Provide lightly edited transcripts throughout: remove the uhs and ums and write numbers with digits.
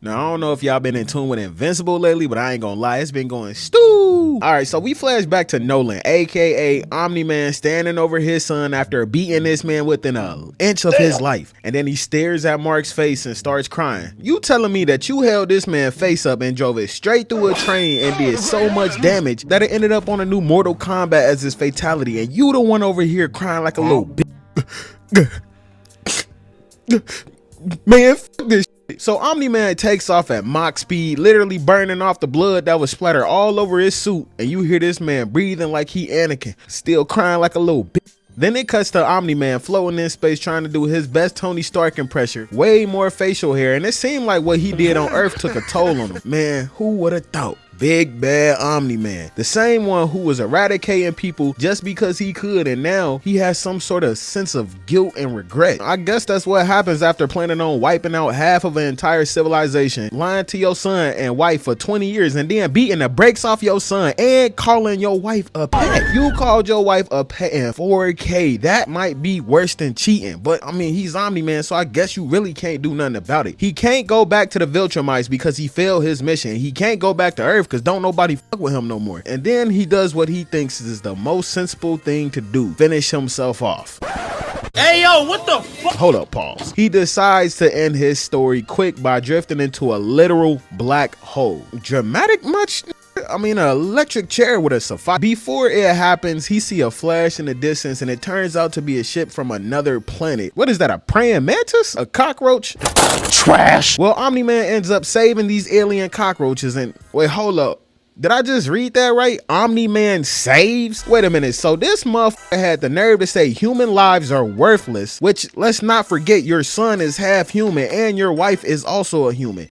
Now, I don't know if y'all been in tune with Invincible lately, but I ain't gonna lie, it's been going stew. All right, so we flash back to Nolan, aka Omni-Man, standing over his son after beating this man within an inch of his life. And then he stares at Mark's face and starts crying. You telling me that you held this man face up and drove it straight through a train and did so much damage that it ended up on a new Mortal Kombat as his fatality, and you the one over here crying like a little bitch. Man, f this shit. So Omni-Man takes off at Mach speed, literally burning off the blood that was splattered all over his suit, and you hear this man breathing like he Anakin, still crying like a little bitch. Then it cuts to Omni-Man floating in space trying to do his best Tony Stark impression, way more facial hair, and it seemed like what he did on Earth took a toll on him. Man, who would have thought? Big bad Omni-Man, the same one who was eradicating people just because he could, and now he has some sort of sense of guilt and regret. I guess that's what happens after planning on wiping out half of an entire civilization, lying to your son and wife for 20 years, and then beating the brakes off your son and calling your wife a pet. You called your wife a pet in 4K. That might be worse than cheating, but I mean, he's Omni-Man, so I guess you really can't do nothing about it. He can't go back to the Viltrumites because he failed his mission. He can't go back to Earth because don't nobody fuck with him no more. And then he does what he thinks is the most sensible thing to do: finish himself off. Hey yo, what the fuck? Hold up, pause. He decides to end his story quick by drifting into a literal black hole. Dramatic much? I mean, an electric chair would have sufficed. Before it happens, he see a flash in the distance, and it turns out to be a ship from another planet. What is that, a praying mantis? A cockroach? Trash. Well, Omni-Man ends up saving these alien cockroaches, and wait, hold up. Did I just read that right? Omni-Man saves? Wait a minute, so this motherfucker had the nerve to say human lives are worthless, which, let's not forget, your son is half human and your wife is also a human.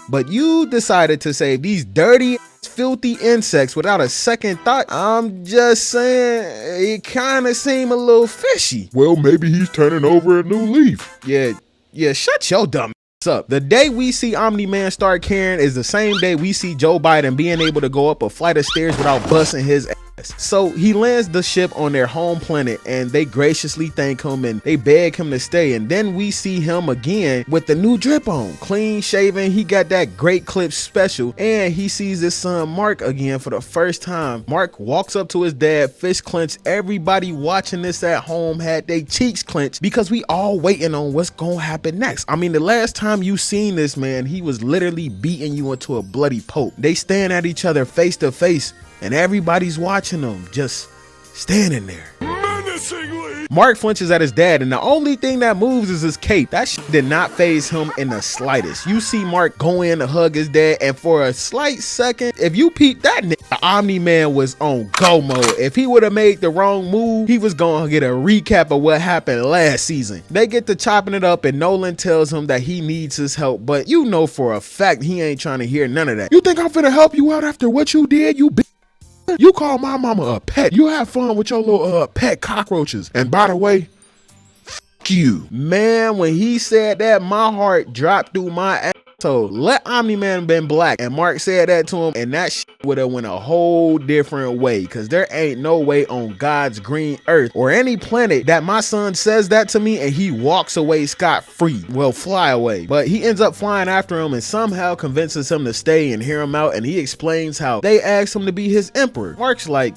But you decided to save these dirty, filthy insects without a second thought. I'm just saying, it kind of seemed a little fishy. Well, maybe he's turning over a new leaf. Yeah, shut your dumb up. The day we see Omni-Man start caring is the same day we see Joe Biden being able to go up a flight of stairs without busting his ass. So he lands the ship on their home planet, and they graciously thank him and they beg him to stay. And then we see him again with the new drip on, clean shaven. He got that great clip special, and he sees his son Mark again for the first time. Mark walks up to his dad, fist clenched. Everybody watching this at home had their cheeks clenched because we all waiting on what's gonna happen next. I mean, the last time you seen this man, he was literally beating you into a bloody pulp. They stand at each other face to face, and everybody's watching them, just standing there. Menacingly. Mark flinches at his dad, and the only thing that moves is his cape. That shit did not faze him in the slightest. You see Mark go in to hug his dad, and for a slight second, if you peep, that nigga Omni-Man was on go mode. If he would have made the wrong move, he was gonna get a recap of what happened last season. They get to chopping it up, and Nolan tells him that he needs his help, but you know for a fact he ain't trying to hear none of that. You think I'm finna help you out after what you did, you bitch? You call my mama a pet. You have fun with your little pet cockroaches. And by the way, f you. Man, when he said that, my heart dropped through my ass. So let Omni-Man been black, and Mark said that to him, and that shit would have went a whole different way, because there ain't no way on God's green earth or any planet that my son says that to me and he walks away scot-free. Well, fly away. But he ends up flying after him and somehow convinces him to stay and hear him out, and he explains how they asked him to be his emperor. Mark's like,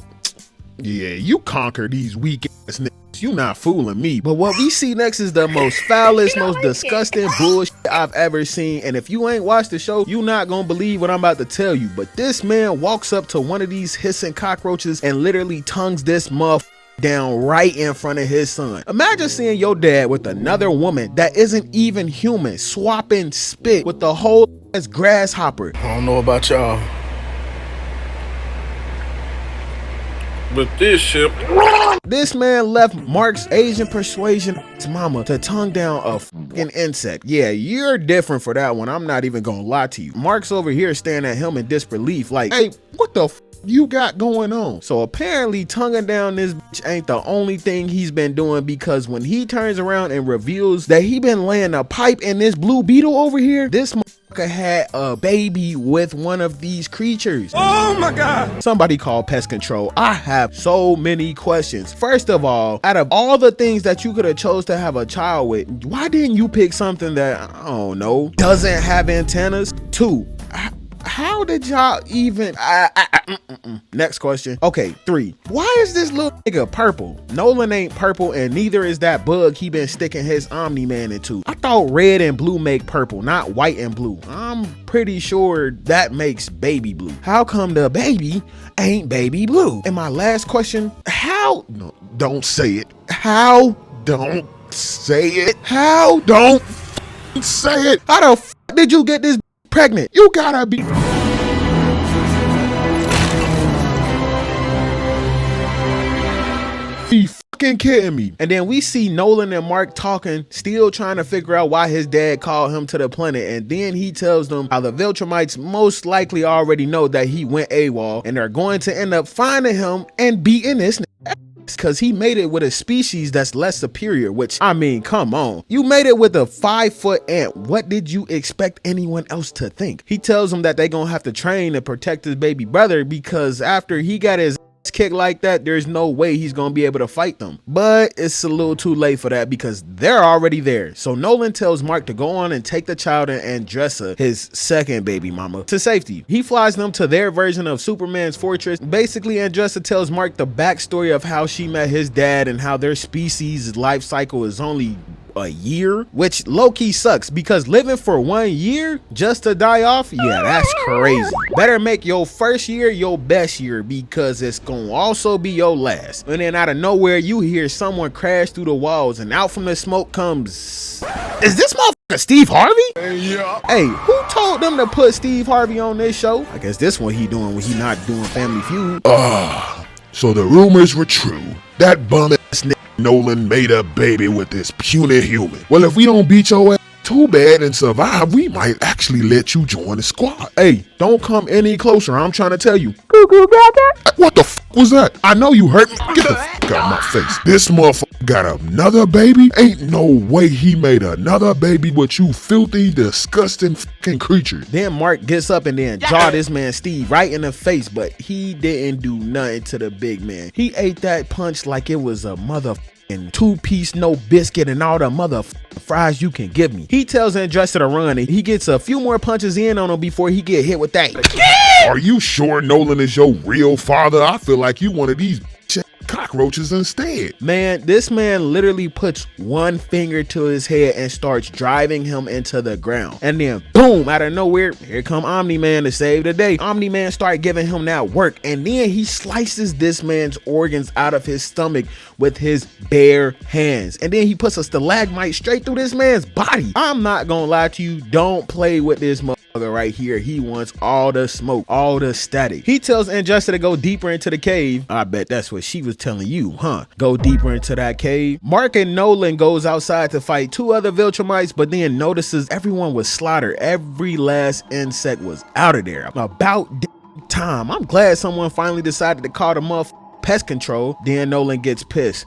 yeah, you conquer these weak ass niggas. You not fooling me. But what we see next is the most foulest, most disgusting bullshit I've ever seen. And if you ain't watched the show, you not gonna believe what I'm about to tell you. But this man walks up to one of these hissing cockroaches and literally tongues this motherfucker down right in front of his son. Imagine seeing your dad with another woman that isn't even human, swapping spit with the whole ass grasshopper. I don't know about y'all, but this ship. This man left Mark's Asian persuasion mama to tongue down a fucking insect. Yeah, you're different for that one. I'm not even gonna lie to you. Mark's over here staring at him in disbelief like, Hey, what the f you got going on? so apparently tonguing down this bitch ain't the only thing he's been doing, because when he turns around and reveals that he been laying a pipe in this blue beetle over here, this had a baby with one of these creatures? Oh my God. Somebody call pest control. I have so many questions. First of all, out of all the things that you could have chose to have a child with, why didn't you pick something that, I don't know, doesn't have antennas? 2, how did y'all even next question. Okay, 3, why is this little nigga purple? Nolan ain't purple, and neither is that bug he been sticking his Omni-Man into. I thought red and blue make purple, not white and blue. I'm pretty sure that makes baby blue. How come the baby ain't baby blue? And my last question, how? No, don't say it. How? Don't say it. How? Don't say it. How the f did you get this pregnant? You gotta be. Be fucking kidding me. And then we see Nolan and Mark talking, still trying to figure out why his dad called him to the planet. And then he tells them how the Viltrumites most likely already know that he went AWOL, and they're going to end up finding him and beating this because he made it with a species that's less superior, which, I mean, come on. You made it with a 5-foot ant. What did you expect anyone else to think? He tells them that they're gonna have to train to protect his baby brother, because after he got his kick like that, there's no way he's gonna be able to fight them. But it's a little too late for that because they're already there. So Nolan tells Mark to go on and take the child and Andressa, his second baby mama, to safety. He flies them to their version of Superman's fortress. Basically, Andressa tells Mark the backstory of how she met his dad and how their species' life cycle is only a year, which low-key sucks because living for 1 year just to die off, yeah, that's crazy. Better make your first year your best year because it's gonna also be your last. And then out of nowhere you hear someone crash through the walls, and out from the smoke comes, is this motherfucker Steve Harvey? Yeah. Hey, who told them to put Steve Harvey on this show? I guess this one he doing when he not doing Family Feud. So the rumors were true. That bum ass nigga Nolan made a baby with this puny human. Well, if we don't beat your ass too bad and survive, we might actually let you join the squad. Hey, don't come any closer, I'm trying to tell you. What the f was that? I know you hurt me. Get the f out of my face. This motherfucker got another baby? Ain't no way he made another baby with you filthy, disgusting fucking creature. Then Mark gets up and then jaw this man Steve right in the face, but he didn't do nothing to the big man. He ate that punch like it was a motherfucking 2-piece no biscuit and all the motherfucking fries you can give me. He tells Andressa to run, and he gets a few more punches in on him before he get hit with that. Are you sure Nolan is your real father? I feel like you one of these cockroaches instead. Man, this man literally puts one finger to his head and starts driving him into the ground. And then boom, out of nowhere, here come Omni-Man to save the day. Omni-Man start giving him that work, and then he slices this man's organs out of his stomach with his bare hands. And then he puts a stalagmite straight through this man's body. I'm not gonna lie to you, don't play with this motherfucker right here. He wants all the smoke, all the static. He tells Andressa to go deeper into the cave. I bet that's what she was telling you, huh? Go deeper into that cave. Mark and Nolan goes outside to fight 2 other Viltrumites, but then notices everyone was slaughtered. Every last insect was out of there. About time. I'm glad someone finally decided to call the motherfucker pest control. Then Nolan gets pissed.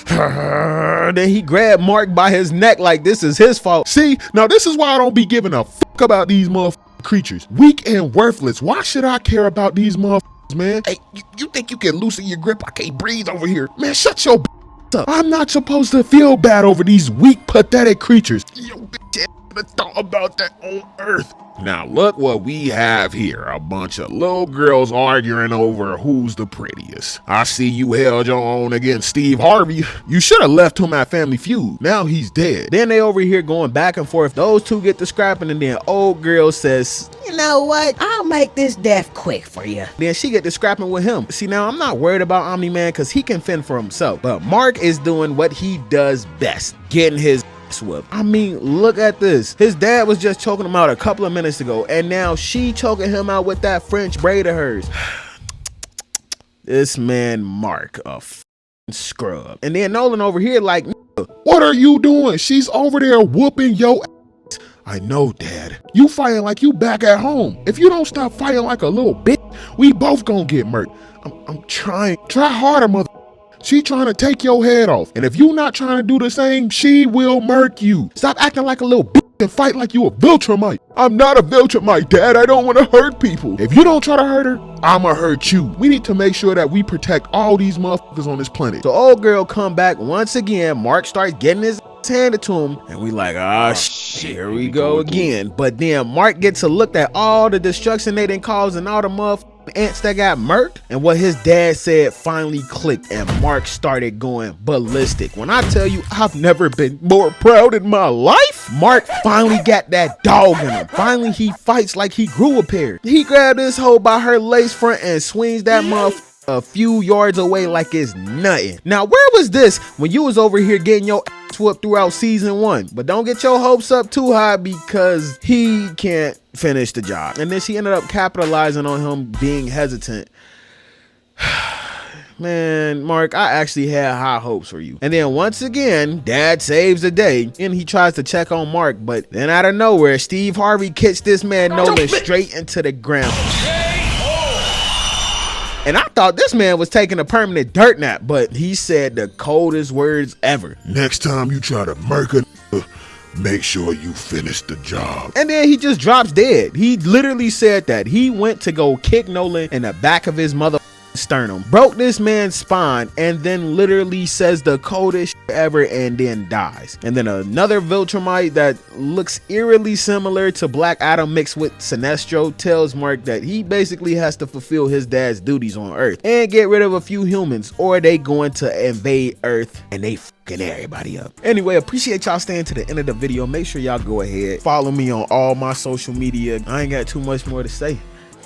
Then he grabbed Mark by his neck like this is his fault. See, now this is why I don't be giving a fuck about these motherfucking creatures. Weak and worthless. Why should I care about these motherfuckers, man? Hey, you think you can loosen your grip? I can't breathe over here. Man, shut your up. I'm not supposed to feel bad over these weak, pathetic creatures. Yo, bitch, I never thought about that on Earth. Now look what we have here. A bunch of little girls arguing over who's the prettiest. I see you held your own against Steve Harvey. You should have left him at Family Feud. Now he's dead. Then they over here going back and forth. Those two get to scrapping, and then old girl says, you know what? I'll make this death quick for you. Then she get to scrapping with him. See, now I'm not worried about Omni-Man because he can fend for himself. But Mark is doing what he does best, getting his whooped. I mean, look at this. His dad was just choking him out a couple of minutes ago, and now she choking him out with that French braid of hers. This man Mark, a scrub. And then Nolan over here like, what are you doing? She's over there whooping your ass. I know, Dad. You fighting like you back at home. If you don't stop fighting like a little bitch, we both gonna get murked. I'm trying. Try harder, mother. She trying to take your head off. And if you not trying to do the same, she will murk you. Stop acting like a little bitch and fight like you a Viltrumite. I'm not a Viltrumite, Dad. I don't want to hurt people. If you don't try to hurt her, I'ma hurt you. We need to make sure that we protect all these motherfuckers on this planet. So old girl come back once again. Mark starts getting his handed to him, and we like, ah, shit, here we go again. But then Mark gets to look at all the destruction they done caused and all the motherfucking ants that got murked, and what his dad said finally clicked, and Mark started going ballistic. When I tell you, I've never been more proud in my life. Mark finally got that dog in him. Finally, he fights like he grew a pair. He grabbed this hoe by her lace front and swings that motherfucker a few yards away like it's nothing. Now, where was this when you was over here getting your ass whooped throughout season 1? But don't get your hopes up too high, because he can't finish the job. And then she ended up capitalizing on him being hesitant. Man, Mark, I actually had high hopes for you. And then once again, Dad saves the day, and he tries to check on Mark, but then out of nowhere, Steve Harvey kicks this man Nolan straight into the ground. And I thought this man was taking a permanent dirt nap, but he said the coldest words ever. Next time you try to murk a make sure you finish the job. And then he just drops dead. He literally said that he went to go kick Nolan in the back of his mother sternum, broke this man's spine, and then literally says the coldest shit ever and then dies. And then another Viltrumite that looks eerily similar to Black Adam mixed with Sinestro tells Mark that he basically has to fulfill his dad's duties on Earth and get rid of a few humans, or they going to invade Earth and they fucking everybody up. Anyway, appreciate y'all staying to the end of the video. Make sure y'all go ahead, follow me on all my social media. I ain't got too much more to say.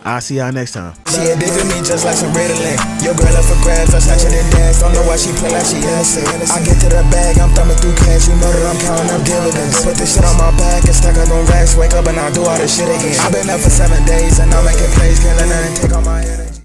I'll see y'all next time. She addicted me just like some Ritalin. Your girl up for grabs, I snatch it and dance. Don't know why she play like she innocent. I get to the bag, I'm thumbing through cash. You know that I'm counting up dividends. Put this shit on my back and stack up on racks. Wake up and I'll do all this shit again. I've been up for 7 days and I'm making plays. Can't let nothing take on my head.